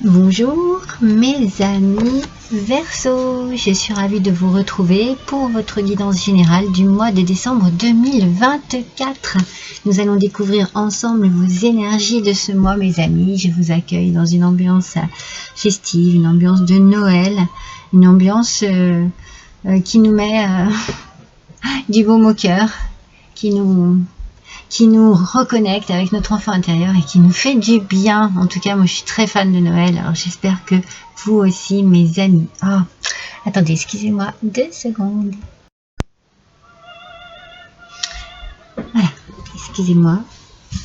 Bonjour mes amis Verseau, je suis ravie de vous retrouver pour votre guidance générale du mois de décembre 2024. Nous allons découvrir ensemble vos énergies de ce mois mes amis. Je vous accueille dans une ambiance festive, une ambiance de Noël, une ambiance qui nous met du baume au cœur, qui nous reconnecte avec notre enfant intérieur et qui nous fait du bien. En tout cas, moi, je suis très fan de Noël. Alors, j'espère que vous aussi, mes amis. Oh, attendez, excusez-moi 2 secondes. Voilà, excusez-moi.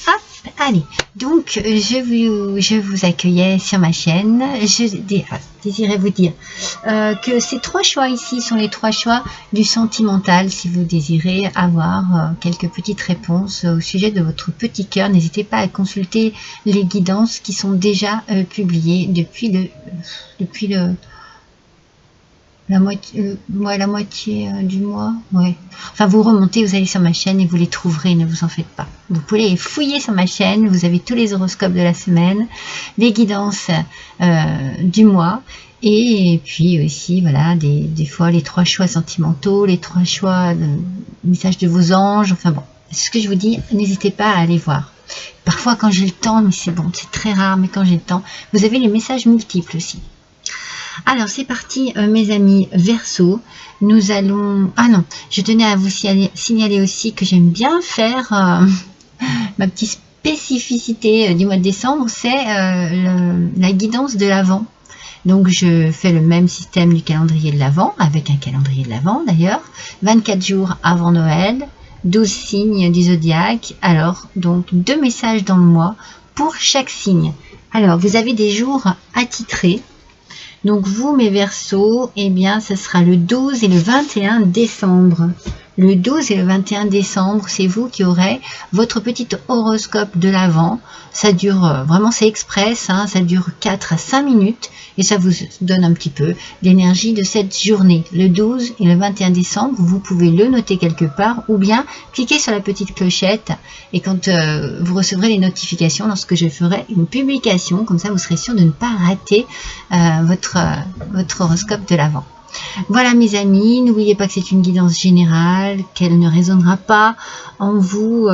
Hop, allez. Donc, je vous accueillais sur ma chaîne. Je désirais vous dire que ces 3 choix ici sont les 3 choix du sentimental. Si vous désirez avoir quelques petites réponses au sujet de votre petit cœur, n'hésitez pas à consulter les guidances qui sont déjà publiées depuis la moitié du mois, ouais. Enfin, vous remontez, vous allez sur ma chaîne et vous les trouverez, ne vous en faites pas. Vous pouvez les fouiller sur ma chaîne, vous avez tous les horoscopes de la semaine, les guidances du mois, et puis aussi, voilà, des fois les 3 choix sentimentaux, les 3 choix de messages de vos anges, enfin bon, ce que je vous dis, n'hésitez pas à aller voir. Parfois quand j'ai le temps, mais c'est bon, c'est très rare, mais quand j'ai le temps, vous avez les messages multiples aussi. Alors c'est parti mes amis Verseau, nous allons... Ah non, je tenais à vous signaler aussi que j'aime bien faire ma petite spécificité du mois de décembre, c'est la guidance de l'Avent. Donc je fais le même système du calendrier de l'Avent, avec un calendrier de l'Avent d'ailleurs, 24 jours avant Noël, 12 signes du zodiaque, alors donc 2 messages dans le mois pour chaque signe. Alors vous avez des jours attitrés. Donc vous mes Verseaux, eh bien ce sera le 12 et le 21 décembre. Le 12 et le 21 décembre, c'est vous qui aurez votre petit horoscope de l'Avent. Ça dure, vraiment c'est express, hein, ça dure 4 à 5 minutes et ça vous donne un petit peu l'énergie de cette journée. Le 12 et le 21 décembre, vous pouvez le noter quelque part ou bien cliquer sur la petite clochette et quand vous recevrez les notifications lorsque je ferai une publication, comme ça vous serez sûr de ne pas rater votre horoscope de l'Avent. Voilà mes amis, n'oubliez pas que c'est une guidance générale, qu'elle ne résonnera pas en vous,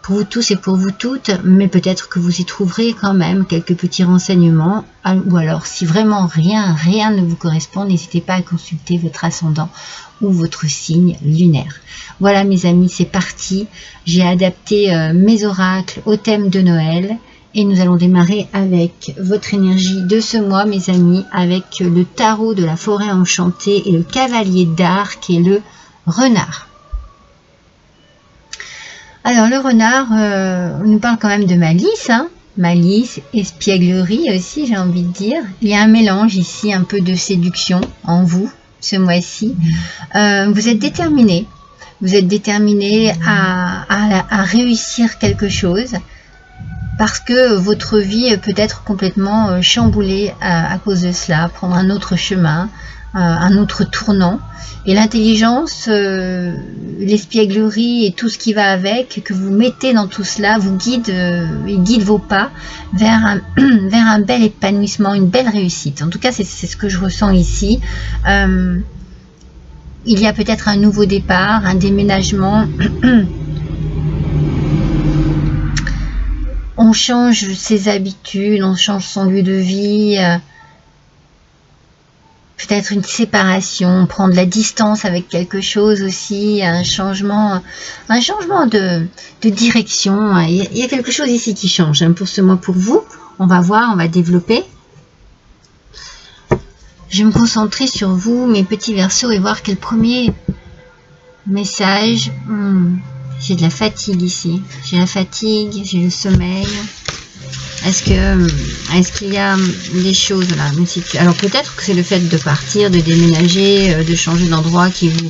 pour vous tous et pour vous toutes, mais peut-être que vous y trouverez quand même quelques petits renseignements, ou alors si vraiment rien ne vous correspond, n'hésitez pas à consulter votre ascendant ou votre signe lunaire. Voilà mes amis, c'est parti, j'ai adapté mes oracles au thème de Noël. Et nous allons démarrer avec votre énergie de ce mois, mes amis, avec le tarot de la forêt enchantée et le cavalier d'arc et le renard. Alors, le renard, on nous parle quand même de malice, hein, malice, espièglerie aussi, j'ai envie de dire. Il y a un mélange ici, un peu de séduction en vous, ce mois-ci. Vous êtes déterminé. Vous êtes déterminé à réussir quelque chose. Parce que votre vie peut être complètement chamboulée à cause de cela, prendre un autre chemin, un autre tournant. Et l'intelligence, l'espièglerie et tout ce qui va avec, que vous mettez dans tout cela, vous guide vos pas vers un bel épanouissement, une belle réussite. En tout cas, c'est ce que je ressens ici. Il y a peut-être un nouveau départ, un déménagement. On change ses habitudes, on change son lieu de vie, peut-être une séparation, prendre la distance avec quelque chose aussi, un changement de direction. Il y a quelque chose ici qui change hein, pour ce mois pour vous. On va voir, on va développer. Je vais me concentrer sur vous, mes petits Verseaux, et voir quel premier message... J'ai de la fatigue ici. J'ai la fatigue, j'ai le sommeil. Est-ce qu'il y a des choses là? Alors peut-être que c'est le fait de partir, de déménager, de changer d'endroit qui vous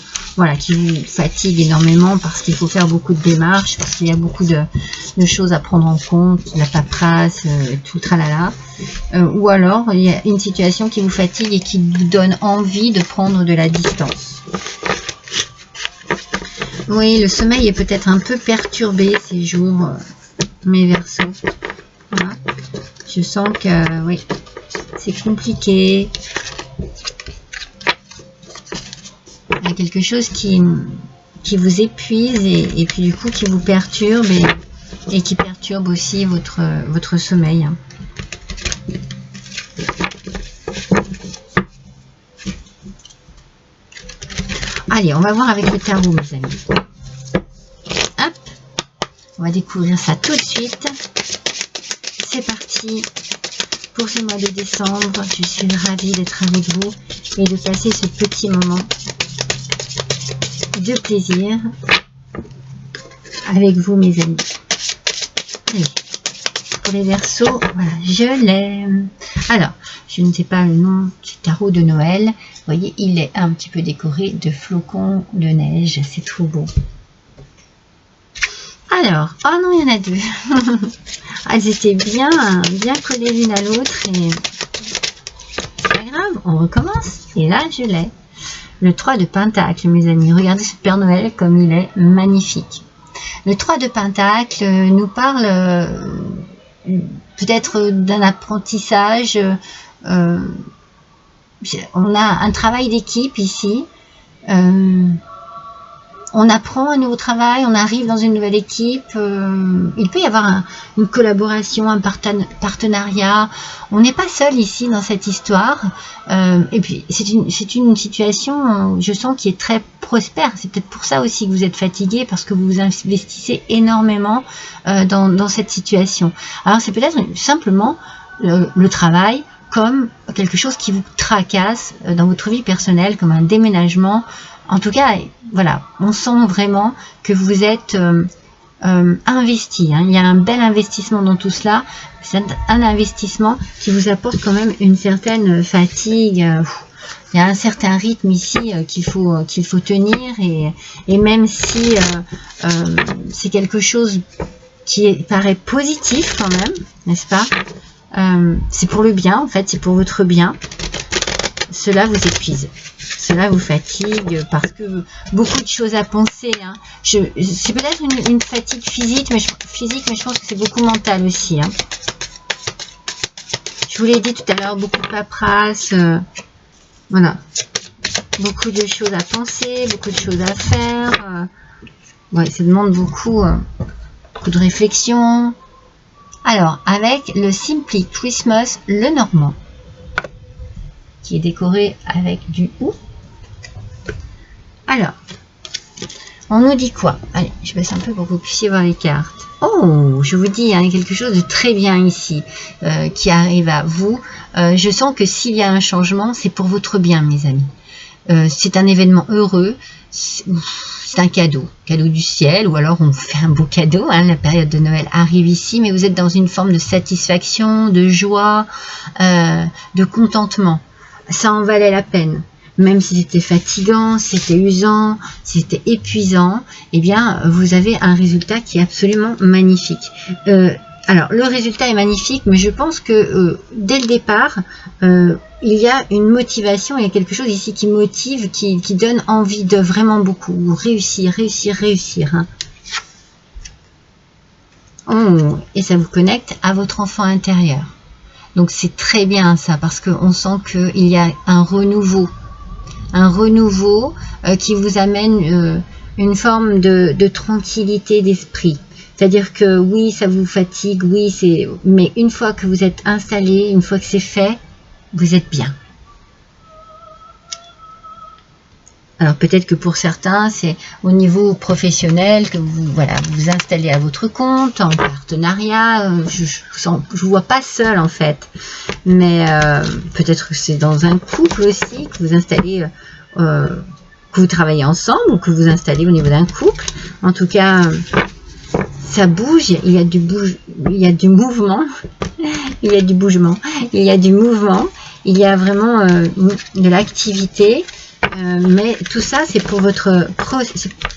fatigue énormément parce qu'il faut faire beaucoup de démarches, parce qu'il y a beaucoup de choses à prendre en compte, la paperasse, tout tralala. Ou alors il y a une situation qui vous fatigue et qui vous donne envie de prendre de la distance. Oui, le sommeil est peut-être un peu perturbé ces jours, mes Verseaux. Voilà. Je sens que, oui, c'est compliqué. Il y a quelque chose qui vous épuise et puis du coup qui vous perturbe et qui perturbe aussi votre sommeil. Allez, on va voir avec le tarot, mes amis. Hop, on va découvrir ça tout de suite. C'est parti pour ce mois de décembre. Je suis ravie d'être avec vous et de passer ce petit moment de plaisir avec vous, mes amis. Allez, pour les Verseaux, voilà, je l'aime. Alors, je ne sais pas le nom du tarot de Noël. Vous voyez, il est un petit peu décoré de flocons de neige. C'est trop beau. Alors, oh non, il y en a deux. Elles étaient bien collées l'une à l'autre. Et c'est pas grave, on recommence. Et là, je l'ai. Le 3 de Pentacle, mes amis. Regardez ce Père Noël comme il est magnifique. Le 3 de Pentacle nous parle peut-être d'un apprentissage. On a un travail d'équipe ici. On apprend un nouveau travail, on arrive dans une nouvelle équipe. Il peut y avoir une collaboration, un partenariat. On n'est pas seul ici dans cette histoire. Et puis c'est une situation, je sens, qui est très prospère. C'est peut-être pour ça aussi que vous êtes fatigué, parce que vous investissez énormément dans cette situation. Alors c'est peut-être simplement le travail comme quelque chose qui vous tracasse dans votre vie personnelle, comme un déménagement. En tout cas, voilà, on sent vraiment que vous êtes investi. Hein. Il y a un bel investissement dans tout cela. C'est un investissement qui vous apporte quand même une certaine fatigue. Il y a un certain rythme ici qu'il faut tenir. Et même si c'est quelque chose qui paraît positif quand même, n'est-ce pas? C'est pour le bien, en fait, c'est pour votre bien. Cela vous épuise. Cela vous fatigue parce que beaucoup de choses à penser. Hein. C'est peut-être une fatigue physique, mais je pense que c'est beaucoup mental aussi. Hein. Je vous l'ai dit tout à l'heure, beaucoup de paperasse. Voilà. Beaucoup de choses à penser, beaucoup de choses à faire. Ouais, ça demande beaucoup de réflexion. Alors, avec le Simply Christmas, le Normand, qui est décoré avec du hou. Alors, on nous dit quoi? Allez, je baisse un peu pour que vous puissiez voir les cartes. Oh, je vous dis, il y a quelque chose de très bien ici qui arrive à vous. Je sens que s'il y a un changement, c'est pour votre bien, mes amis. C'est un événement heureux, c'est un cadeau du ciel, ou alors on vous fait un beau cadeau. Hein, la période de Noël arrive ici, mais vous êtes dans une forme de satisfaction, de joie, de contentement. Ça en valait la peine. Même si c'était fatigant, c'était usant, c'était épuisant, eh bien, vous avez un résultat qui est absolument magnifique. Alors, le résultat est magnifique, mais je pense que dès le départ, il y a une motivation, il y a quelque chose ici qui motive, qui donne envie de vraiment beaucoup réussir. Hein. Oh, et ça vous connecte à votre enfant intérieur. Donc, c'est très bien ça, parce qu'on sent qu'il y a un renouveau. Qui vous amène une forme de tranquillité d'esprit. C'est-à-dire que oui, ça vous fatigue, oui, mais une fois que vous êtes installé, une fois que c'est fait, vous êtes bien. Alors peut-être que pour certains, c'est au niveau professionnel que vous vous installez à votre compte, en partenariat. Je vous vois pas seul en fait. Mais peut-être que c'est dans un couple aussi que vous installez, que vous travaillez ensemble ou que vous installez au niveau d'un couple. En tout cas, ça bouge, il y a du mouvement, il y a du bougement, il y a du mouvement, il y a vraiment de l'activité. Mais tout ça, c'est pour votre...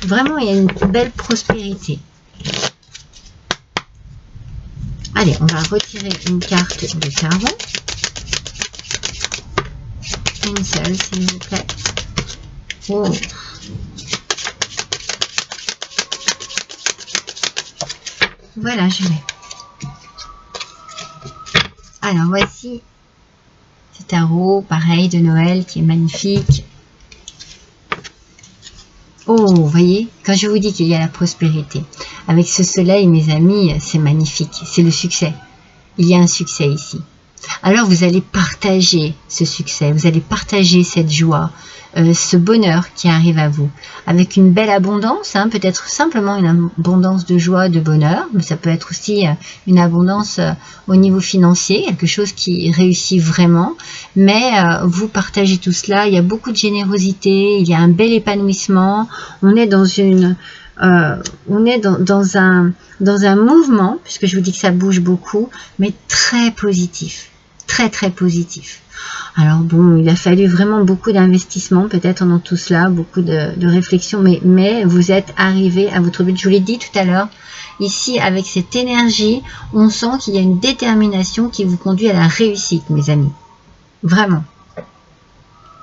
Vraiment, il y a une belle prospérité. Allez, on va retirer une carte de tarot. Une seule, s'il vous plaît. Oh. Voilà, je l'ai. Alors, voici petit tarot, pareil, de Noël, qui est magnifique. Oh, vous voyez, quand je vous dis qu'il y a la prospérité, avec ce soleil, mes amis, c'est magnifique, c'est le succès. Il y a un succès ici. Alors vous allez partager ce succès, vous allez partager cette joie, ce bonheur qui arrive à vous, avec une belle abondance, hein, peut-être simplement une abondance de joie, de bonheur, mais ça peut être aussi une abondance au niveau financier, quelque chose qui réussit vraiment, mais vous partagez tout cela, il y a beaucoup de générosité, il y a un bel épanouissement, on est dans une... dans un mouvement, puisque je vous dis que ça bouge beaucoup, mais très positif, très positif. Alors bon, il a fallu vraiment beaucoup d'investissement peut-être dans tout cela, beaucoup de réflexion, mais vous êtes arrivé à votre but. Je vous l'ai dit tout à l'heure, ici avec cette énergie, on sent qu'il y a une détermination qui vous conduit à la réussite, mes amis. Vraiment.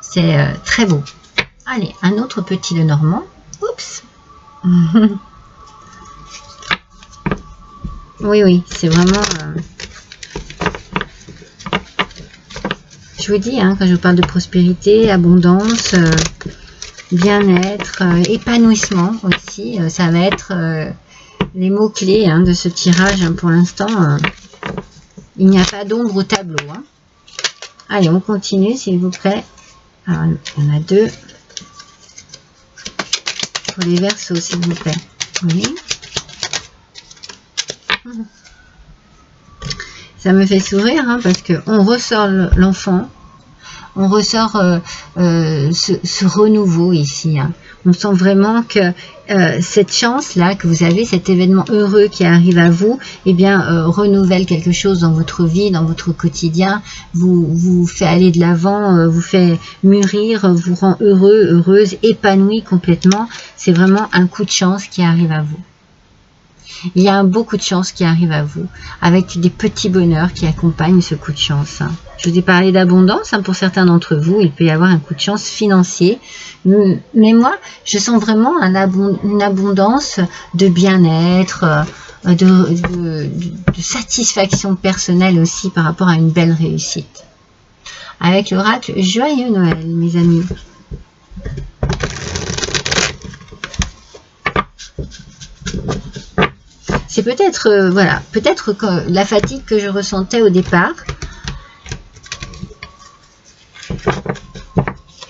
C'est très beau. Allez, un autre petit Lenormand. Oups. Oui, c'est vraiment... je vous dis, hein, quand je vous parle de prospérité, abondance, bien-être, épanouissement aussi, ça va être les mots-clés de ce tirage. Hein, pour l'instant, il n'y a pas d'ombre au tableau. Hein. Allez, on continue, s'il vous plaît. Alors, il y en a deux. Pour les Verseaux, s'il vous plaît. Oui. Ça me fait sourire hein, parce qu'on ressort l'enfant, on ressort ce renouveau ici. Hein. On sent vraiment que cette chance-là que vous avez, cet événement heureux qui arrive à vous, eh bien, renouvelle quelque chose dans votre vie, dans votre quotidien, vous fait aller de l'avant, vous fait mûrir, vous rend heureux, heureuse, épanoui complètement. C'est vraiment un coup de chance qui arrive à vous. Il y a un beau coup de chance qui arrive à vous, avec des petits bonheurs qui accompagnent ce coup de chance. Je vous ai parlé d'abondance, pour certains d'entre vous, il peut y avoir un coup de chance financier, mais moi, je sens vraiment une abondance de bien-être, de satisfaction personnelle aussi par rapport à une belle réussite. Avec l'oracle Joyeux Noël, mes amis. C'est peut-être, voilà, peut-être que la fatigue que je ressentais au départ,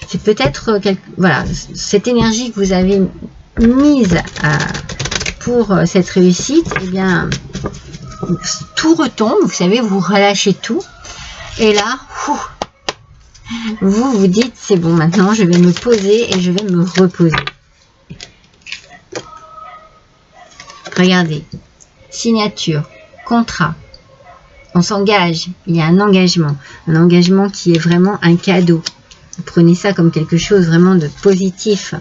c'est peut-être, voilà, cette énergie que vous avez mise pour cette réussite, eh bien, tout retombe, vous savez, vous relâchez tout, et là, vous vous dites, c'est bon, maintenant je vais me poser et je vais me reposer. Regardez. Signature, contrat, on s'engage, il y a un engagement qui est vraiment un cadeau. Vous prenez ça comme quelque chose vraiment de positif.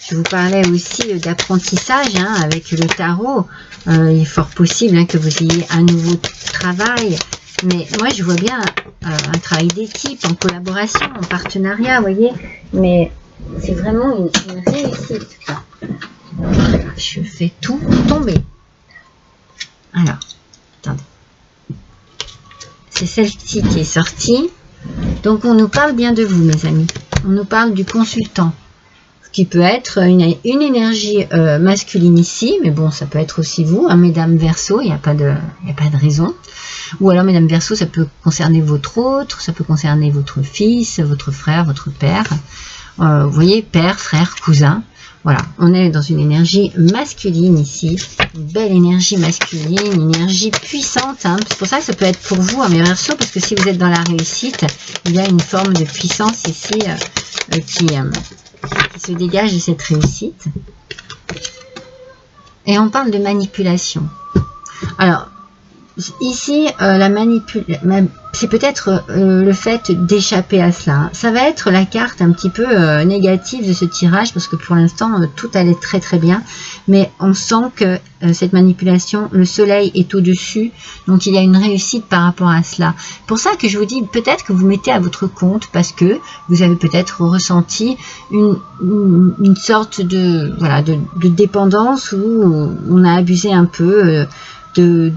Je vous parlais aussi d'apprentissage avec le tarot. Il est fort possible que vous ayez un nouveau travail, mais moi je vois bien un travail d'équipe, en collaboration, en partenariat, vous voyez, mais c'est vraiment une réussite. Je fais tout tomber. Alors, attendez. C'est celle-ci qui est sortie. Donc, on nous parle bien de vous, mes amis. On nous parle du consultant. Ce qui peut être une énergie masculine ici. Mais bon, ça peut être aussi vous, mesdames Verseau. Il n'y a pas de raison. Ou alors, mesdames Verseau, ça peut concerner votre autre. Ça peut concerner votre fils, votre frère, votre père. Vous voyez, père, frère, cousin. Voilà, on est dans une énergie masculine ici, une belle énergie masculine, une énergie puissante. C'est pour ça que ça peut être pour vous, mes Verseaux, parce que si vous êtes dans la réussite, il y a une forme de puissance ici qui se dégage de cette réussite. Et on parle de manipulation. Alors, ici, la manipulation, c'est peut-être le fait d'échapper à cela. Ça va être la carte un petit peu négative de ce tirage, parce que pour l'instant, tout allait très très bien. Mais on sent que cette manipulation, le soleil est au-dessus, donc il y a une réussite par rapport à cela. Pour ça que je vous dis, peut-être que vous mettez à votre compte, parce que vous avez peut-être ressenti une sorte de dépendance où on a abusé un peu de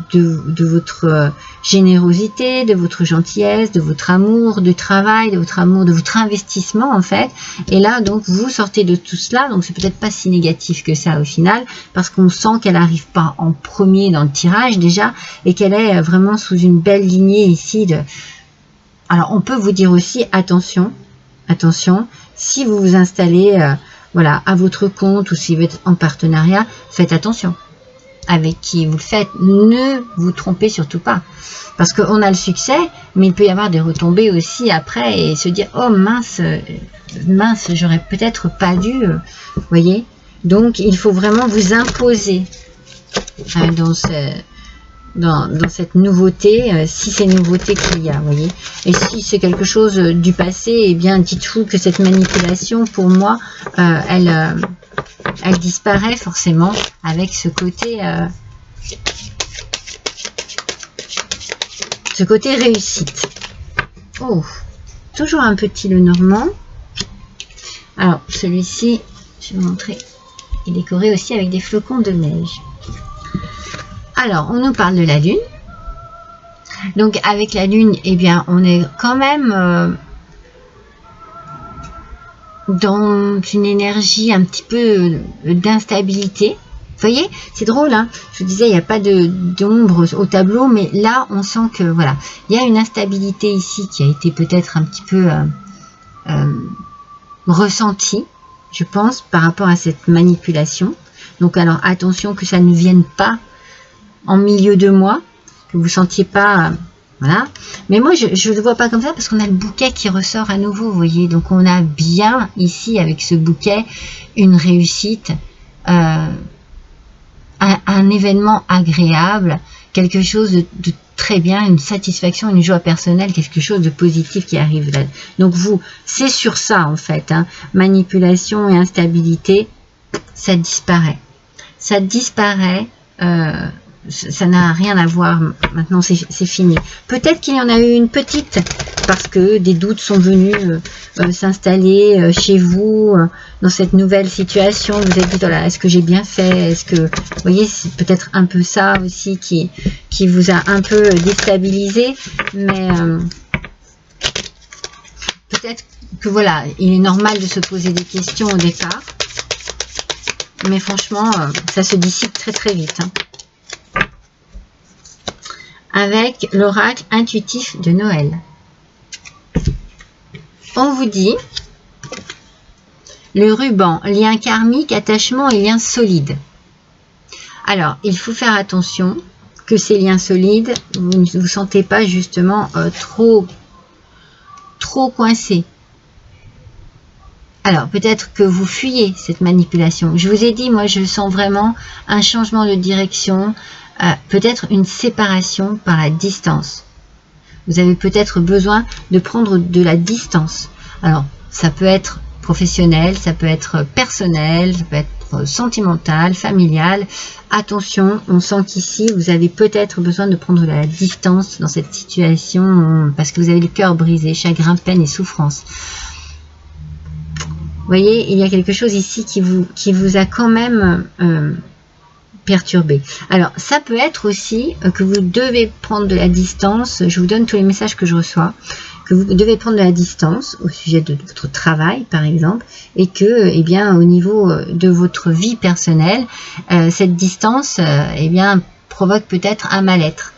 votre générosité, de votre gentillesse, de votre amour du travail, de votre amour, de votre investissement en fait. Et là donc vous sortez de tout cela, donc c'est peut-être pas si négatif que ça au final, parce qu'on sent qu'elle n'arrive pas en premier dans le tirage déjà, et qu'elle est vraiment sous une belle lignée ici de... Alors on peut vous dire aussi attention, attention, si vous vous installez voilà, à votre compte ou si vous êtes en partenariat, faites attention avec qui vous le faites, ne vous trompez surtout pas, parce qu'on a le succès, mais il peut y avoir des retombées aussi après, et se dire, oh mince, mince, j'aurais peut-être pas dû, voyez, donc il faut vraiment vous imposer dans cette nouveauté, si c'est une nouveauté qu'il y a, voyez, et si c'est quelque chose du passé, eh bien dites-vous que cette manipulation, pour moi, elle disparaît forcément avec ce côté réussite. Oh, toujours un petit Lenormand. Alors celui-ci, je vais vous montrer, il est décoré aussi avec des flocons de neige. Alors on nous parle de la lune. Donc avec la lune, eh bien on est quand même dans une énergie un petit peu d'instabilité. Vous voyez, c'est drôle, hein, je vous disais, il n'y a pas d'ombre au tableau, mais là, on sent que, voilà, il y a une instabilité ici qui a été peut-être un petit peu ressentie, je pense, par rapport à cette manipulation. Donc, alors, attention que ça ne vienne pas en milieu de mois, que vous ne sentiez pas... voilà, mais moi je ne le vois pas comme ça parce qu'on a le bouquet qui ressort à nouveau, vous voyez, donc on a bien ici avec ce bouquet une réussite, un événement agréable, quelque chose de très bien, une satisfaction, une joie personnelle, quelque chose de positif qui arrive là. Donc vous, c'est sur ça en fait, hein, manipulation et instabilité, ça disparaît, ça disparaît. Ça n'a rien à voir, maintenant c'est fini. Peut-être qu'il y en a eu une petite, parce que des doutes sont venus s'installer chez vous, dans cette nouvelle situation. Vous avez dit, voilà, est-ce que j'ai bien fait? Est-ce que, vous voyez, c'est peut-être un peu ça aussi qui vous a un peu déstabilisé, mais peut-être que voilà, il est normal de se poser des questions au départ, mais franchement, ça se dissipe très très vite, hein. Avec l'oracle intuitif de Noël. On vous dit le ruban, lien karmique, attachement et lien solide. Alors, il faut faire attention que ces liens solides, vous ne vous sentez pas justement trop coincé. Alors, peut-être que vous fuyez cette manipulation. Je vous ai dit, moi, je sens vraiment un changement de direction, peut-être une séparation par la distance. Vous avez peut-être besoin de prendre de la distance. Alors, ça peut être professionnel, ça peut être personnel, ça peut être sentimental, familial. Attention, on sent qu'ici, vous avez peut-être besoin de prendre de la distance dans cette situation parce que vous avez le cœur brisé, chagrin, peine et souffrance. Vous voyez, il y a quelque chose ici qui vous a quand même perturbé. Alors, ça peut être aussi que vous devez prendre de la distance. Je vous donne tous les messages que je reçois. Que vous devez prendre de la distance au sujet de votre travail, par exemple, et que, eh bien, au niveau de votre vie personnelle, cette distance, eh bien, provoque peut-être un mal-être.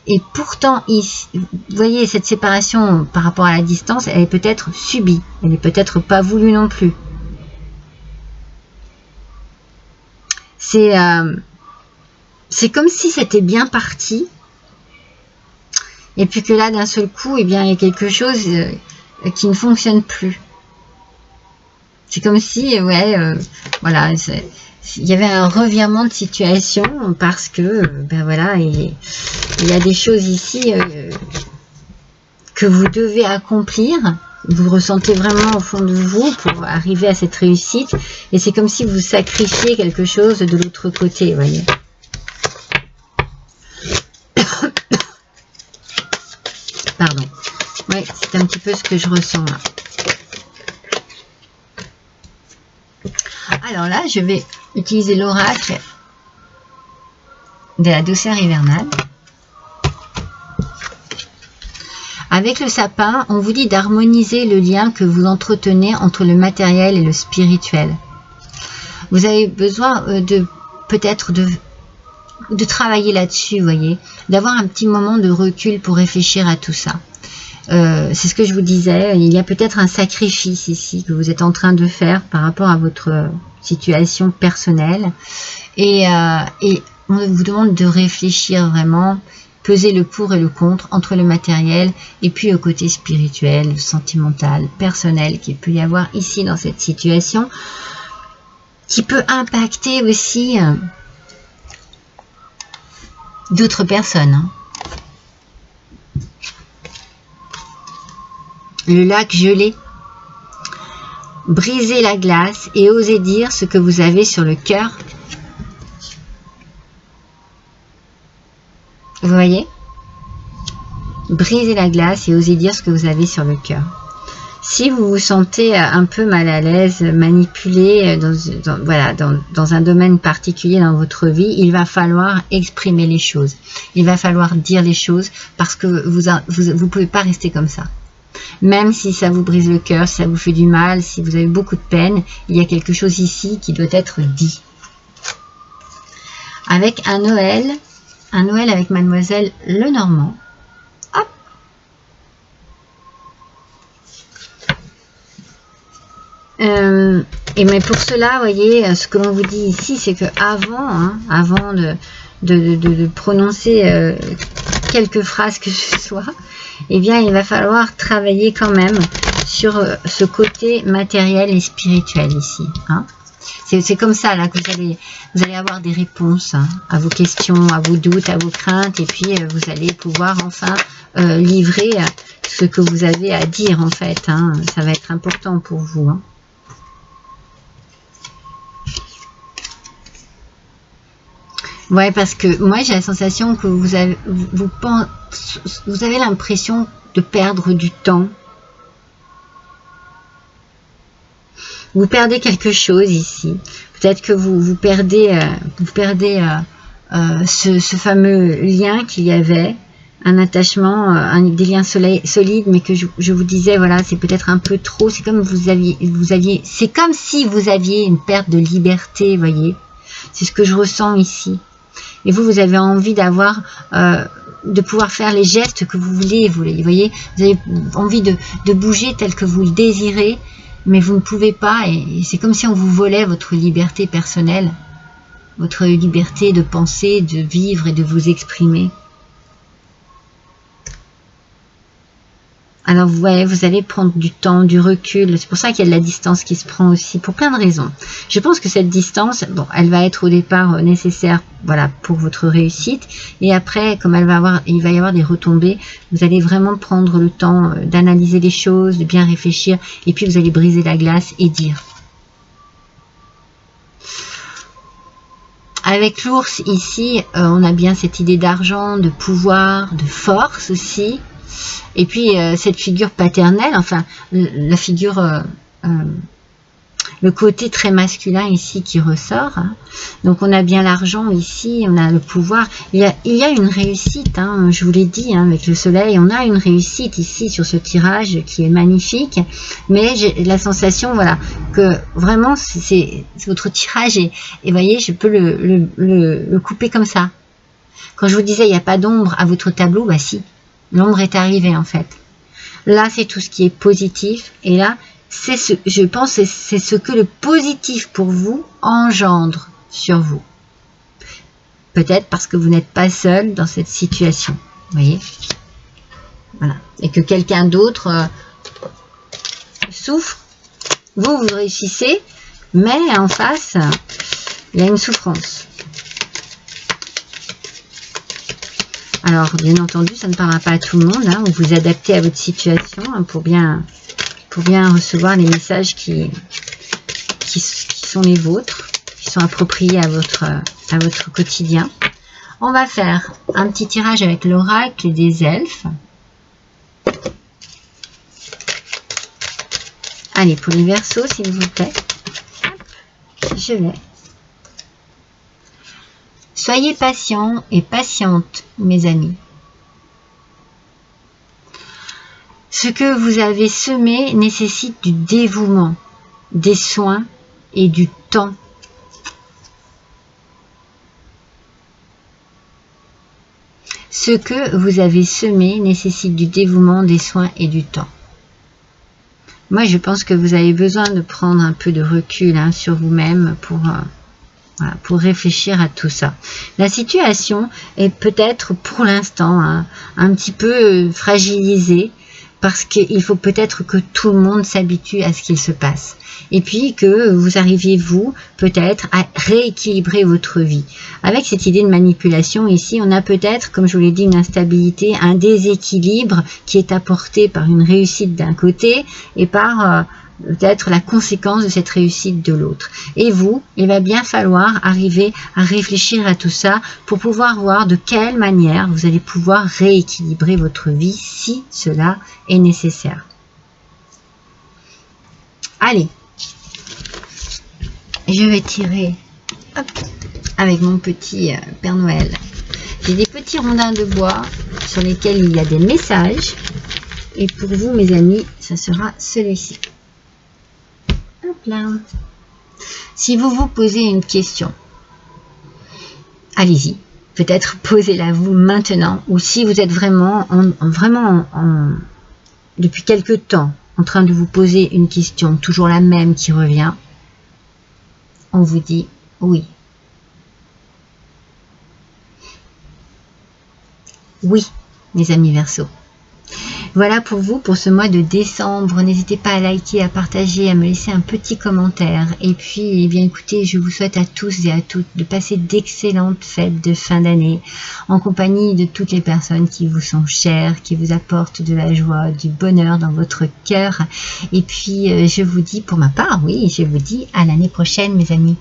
Et pourtant, ici, vous voyez, cette séparation par rapport à la distance, elle est peut-être subie. Elle n'est peut-être pas voulue non plus. C'est comme si c'était bien parti. Et puis que là, d'un seul coup, eh bien, il y a quelque chose qui ne fonctionne plus. C'est comme si, ouais, voilà, il y avait un revirement de situation parce que, ben voilà, il y a des choses ici que vous devez accomplir. Vous ressentez vraiment au fond de vous pour arriver à cette réussite. Et c'est comme si vous sacrifiez quelque chose de l'autre côté, vous voyez. Pardon. Oui, c'est un petit peu ce que je ressens là. Alors là, je vais utiliser l'oracle de la douceur hivernale. Avec le sapin, on vous dit d'harmoniser le lien que vous entretenez entre le matériel et le spirituel. Vous avez besoin peut-être de travailler là-dessus, vous voyez, d'avoir un petit moment de recul pour réfléchir à tout ça. C'est ce que je vous disais, il y a peut-être un sacrifice ici que vous êtes en train de faire par rapport à votre situation personnelle. Et on vous demande de réfléchir vraiment, peser le pour et le contre entre le matériel et puis le côté spirituel, sentimental, personnel qu'il peut y avoir ici dans cette situation, qui peut impacter aussi d'autres personnes. Le lac gelé. Brisez la glace et osez dire ce que vous avez sur le cœur. Vous voyez? Brisez la glace et osez dire ce que vous avez sur le cœur. Si vous vous sentez un peu mal à l'aise, manipulé dans un domaine particulier dans votre vie, il va falloir exprimer les choses. Il va falloir dire les choses parce que vous pouvez pas rester comme ça. Même si ça vous brise le cœur, si ça vous fait du mal, si vous avez beaucoup de peine, il y a quelque chose ici qui doit être dit. Avec un Noël avec Mademoiselle Lenormand. Hop. Et mais pour cela, vous voyez, ce que l'on vous dit ici, c'est que avant de prononcer quelques phrases que ce soit, eh bien, il va falloir travailler quand même sur ce côté matériel et spirituel ici. Hein. C'est comme ça là que vous allez avoir des réponses à vos questions, à vos doutes, à vos craintes, et puis vous allez pouvoir enfin livrer ce que vous avez à dire en fait. Hein. Ça va être important pour vous. Hein. Ouais, parce que moi j'ai la sensation que vous avez l'impression de perdre du temps. Vous perdez quelque chose ici. Peut-être que vous perdez ce fameux lien qu'il y avait, un attachement, des liens solides, mais que je vous disais, voilà, c'est peut-être un peu trop. C'est comme c'est comme si vous aviez une perte de liberté, voyez. C'est ce que je ressens ici. Et vous avez envie d'avoir, de pouvoir faire les gestes que vous voulez, vous voyez, vous avez envie de bouger tel que vous le désirez, mais vous ne pouvez pas, et c'est comme si on vous volait votre liberté personnelle, votre liberté de penser, de vivre et de vous exprimer. Alors vous voyez, vous allez prendre du temps, du recul, c'est pour ça qu'il y a de la distance qui se prend aussi, pour plein de raisons. Je pense que cette distance, bon, elle va être au départ nécessaire, voilà, pour votre réussite, et après, comme il va y avoir des retombées, vous allez vraiment prendre le temps d'analyser les choses, de bien réfléchir, et puis vous allez briser la glace et dire. Avec l'ours ici, on a bien cette idée d'argent, de pouvoir, de force aussi. Et puis cette figure paternelle, enfin la figure, le côté très masculin ici qui ressort. Hein. Donc on a bien l'argent ici, on a le pouvoir. Il y a une réussite, hein, je vous l'ai dit, hein, avec le soleil, on a une réussite ici sur ce tirage qui est magnifique. Mais j'ai la sensation, voilà, que vraiment c'est votre tirage et voyez, je peux le couper comme ça. Quand je vous disais il n'y a pas d'ombre à votre tableau, bah si. L'ombre est arrivée en fait. Là, c'est tout ce qui est positif. Et là, je pense que c'est ce que le positif pour vous engendre sur vous. Peut-être parce que vous n'êtes pas seul dans cette situation. Vous voyez? Voilà. Et que quelqu'un d'autre souffre. Vous réussissez. Mais en face, il y a une souffrance. Alors, bien entendu, ça ne parlera pas à tout le monde. Hein, vous vous adaptez à votre situation hein, pour bien recevoir les messages qui sont les vôtres, qui sont appropriés à votre quotidien. On va faire un petit tirage avec l'oracle des elfes. Allez, pour les Verseaux, s'il vous plaît. Je vais. Soyez patients et patientes, mes amis. Ce que vous avez semé nécessite du dévouement, des soins et du temps. Ce que vous avez semé nécessite du dévouement, des soins et du temps. Moi, je pense que vous avez besoin de prendre un peu de recul sur vous-même pour réfléchir à tout ça. La situation est peut-être pour l'instant un petit peu fragilisée parce qu'il faut peut-être que tout le monde s'habitue à ce qu'il se passe. Et puis que vous arriviez, vous, peut-être à rééquilibrer votre vie. Avec cette idée de manipulation, ici, on a peut-être, comme je vous l'ai dit, une instabilité, un déséquilibre qui est apporté par une réussite d'un côté et par peut-être la conséquence de cette réussite de l'autre. Et vous, il va bien falloir arriver à réfléchir à tout ça pour pouvoir voir de quelle manière vous allez pouvoir rééquilibrer votre vie si cela est nécessaire. Allez, je vais tirer avec mon petit Père Noël. J'ai des petits rondins de bois sur lesquels il y a des messages. Et pour vous, mes amis, ça sera celui-ci. Hop là. Si vous vous posez une question, allez-y. Peut-être posez-la vous maintenant. Ou si vous êtes vraiment depuis quelque temps en train de vous poser une question, toujours la même qui revient, on vous dit oui. Oui, mes amis Verseaux. Voilà pour vous, pour ce mois de décembre. N'hésitez pas à liker, à partager, à me laisser un petit commentaire. Et puis, eh bien, écoutez, je vous souhaite à tous et à toutes de passer d'excellentes fêtes de fin d'année en compagnie de toutes les personnes qui vous sont chères, qui vous apportent de la joie, du bonheur dans votre cœur. Et puis, je vous dis pour ma part, oui, je vous dis à l'année prochaine, mes amis.